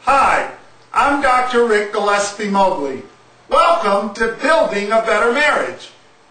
Hi, I'm Dr. Rick Gillespie Mobley. Welcome to Building a Better Marriage.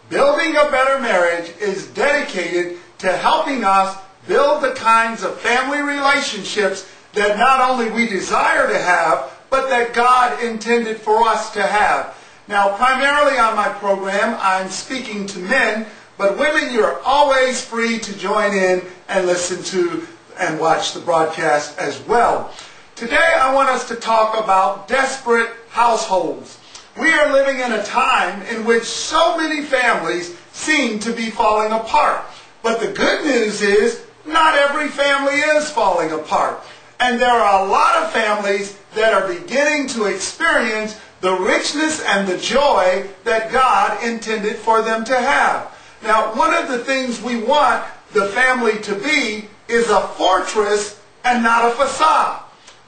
Building a Better Marriage is dedicated to helping us build the kinds of family relationships that not only we desire to have, but that God intended for us to have. Now, primarily on my program, I'm speaking to men, but women, you're always free to join in and listen to and watch the broadcast as well. Today, I want us to talk about desperate households. We are living in a time in which so many families seem to be falling apart. But the good news is, not every family is falling apart. And there are a lot of families that are beginning to experience the richness and the joy that God intended for them to have. Now, one of the things we want the family to be is a fortress and not a facade.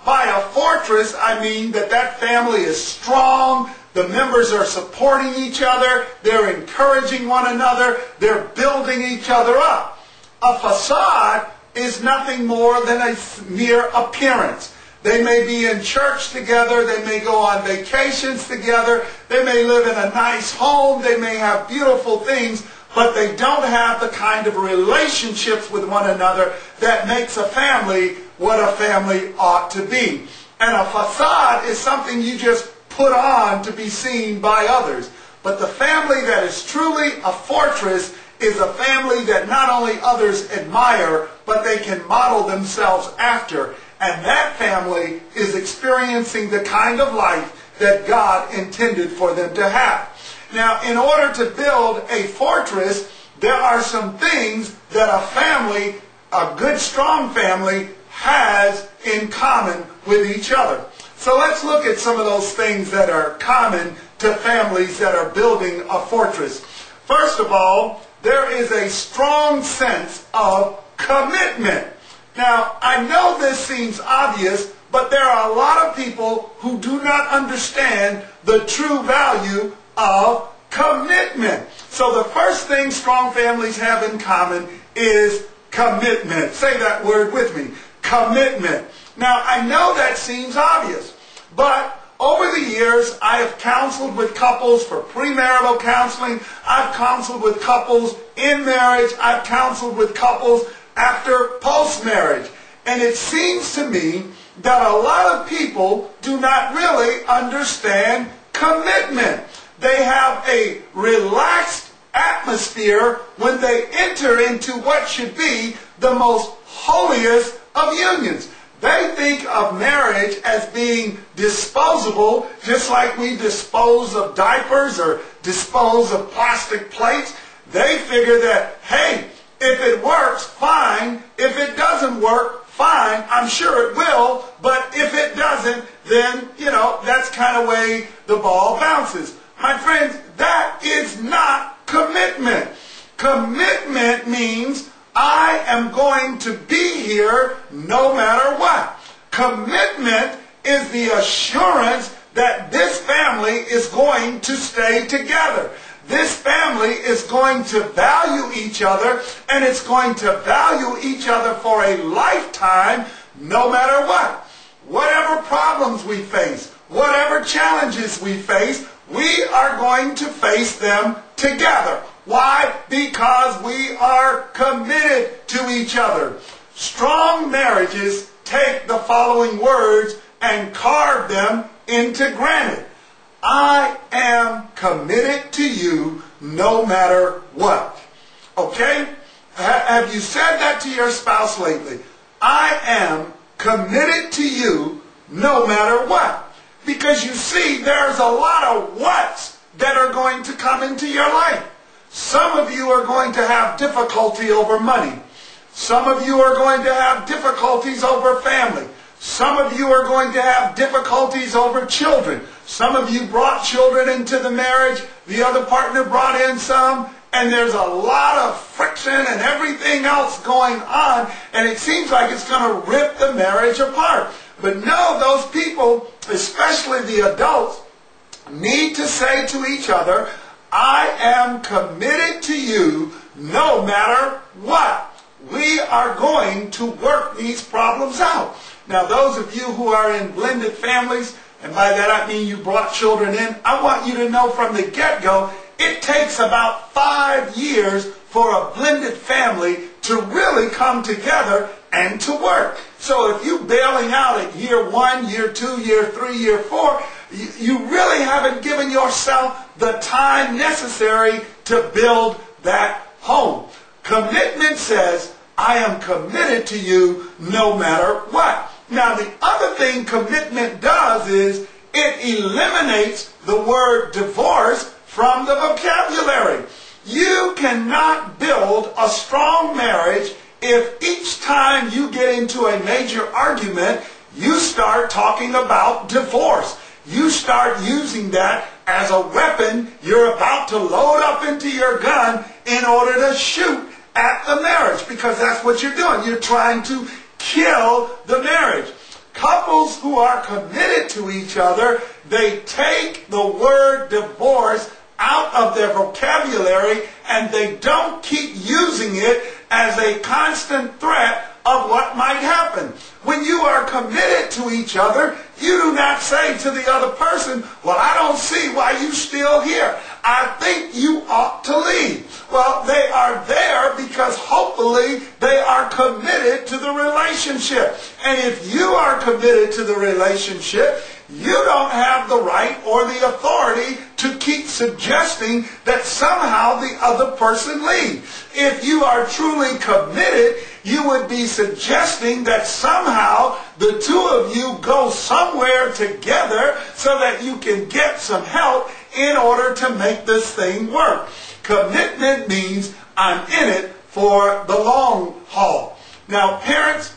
By a fortress, I mean that family is strong, the members are supporting each other, they're encouraging one another, they're building each other up. A facade is nothing more than a mere appearance. They may be in church together, they may go on vacations together, they may live in a nice home, they may have beautiful things, but they don't have the kind of relationships with one another that makes a family what a family ought to be. And a facade is something you just put on to be seen by others. But the family that is truly a fortress is a family that not only others admire, but they can model themselves after. And that family is experiencing the kind of life that God intended for them to have. Now, in order to build a fortress, there are some things that a family, a good, strong family, has in common with each other. So let's look at some of those things that are common to families that are building a fortress. First of all, there is a strong sense of commitment. Now, I know this seems obvious, but there are a lot of people who do not understand the true value of commitment. So the first thing strong families have in common is commitment. Say that word with me. Commitment. Now, I know that seems obvious, but over the years, I have counseled with couples for premarital counseling. I've counseled with couples in marriage. I've counseled with couples after post-marriage. And it seems to me that a lot of people do not really understand commitment. They have a relaxed atmosphere when they enter into what should be the most holiest of unions. They think of marriage as being disposable, just like we dispose of diapers or dispose of plastic plates. They figure that, hey, if it works, fine. If it doesn't work, fine. I'm sure it will. But if it doesn't, then, that's kind of way the ball bounces. My friends, that is not commitment. Commitment means I am going to be here no matter what. Commitment is the assurance that this family is going to stay together. This family is going to value each other, and it's going to value each other for a lifetime no matter what. Whatever problems we face, whatever challenges we face, we are going to face them together. Why? Because we are committed to each other. Strong marriages take the following words and carve them into granite. I am committed to you no matter what. Okay? Have you said that to your spouse lately? I am committed to you no matter what. Because you see, there's a lot of whats that are going to come into your life. Some of you are going to have difficulty over money. Some of you are going to have difficulties over family. Some of you are going to have difficulties over children. Some of you brought children into the marriage. The other partner brought in some. And there's a lot of friction and everything else going on. And it seems like it's going to rip the marriage apart. But no, those people, especially the adults, need to say to each other, I am committed to you no matter what. We are going to work these problems out. Now those of you who are in blended families, and by that I mean you brought children in, I want you to know from the get-go, it takes about 5 years for a blended family to really come together and to work. So if you're bailing out at year 1, year 2, year 3, year 4, you really haven't given yourself the time necessary to build that home. Commitment says, I am committed to you no matter what. Now the other thing commitment does is it eliminates the word divorce from the vocabulary. You cannot build a strong marriage if each time you get into a major argument, you start talking about divorce. You start using that as a weapon you're about to load up into your gun in order to shoot at the marriage, because that's what you're doing. You're trying to kill the marriage. Couples who are committed to each other, they take the word divorce out of their vocabulary and they don't keep using it as a constant threat of what might happen. When you are committed to each other, you do not say to the other person, well, I don't see why you're still here. I think you ought to leave. Well, they are there because hopefully they are committed to the relationship. And if you are committed to the relationship, you don't have the right or the authority to keep suggesting that somehow the other person leave. If you are truly committed, you would be suggesting that somehow the two of you go somewhere together so that you can get some help in order to make this thing work. Commitment means I'm in it for the long haul. Now, parents,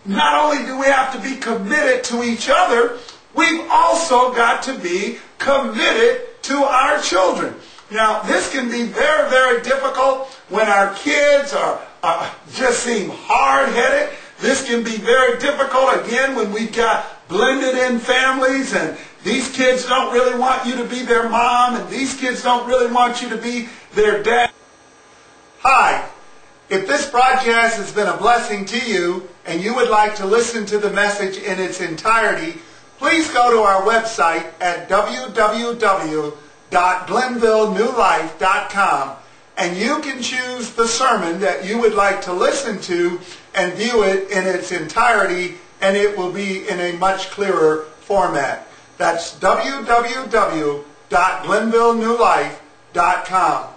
not only do we have to be committed to each other, we've also got to be committed to our children. Now, this can be very, very difficult when our kids are just seem hard-headed. This can be very difficult, again, when we've got blended-in families and these kids don't really want you to be their mom and these kids don't really want you to be their dad. Hi. If this broadcast has been a blessing to you and you would like to listen to the message in its entirety, please go to our website at www.glenvillenewlife.com and you can choose the sermon that you would like to listen to and view it in its entirety, and it will be in a much clearer format. That's www.glenvillenewlife.com.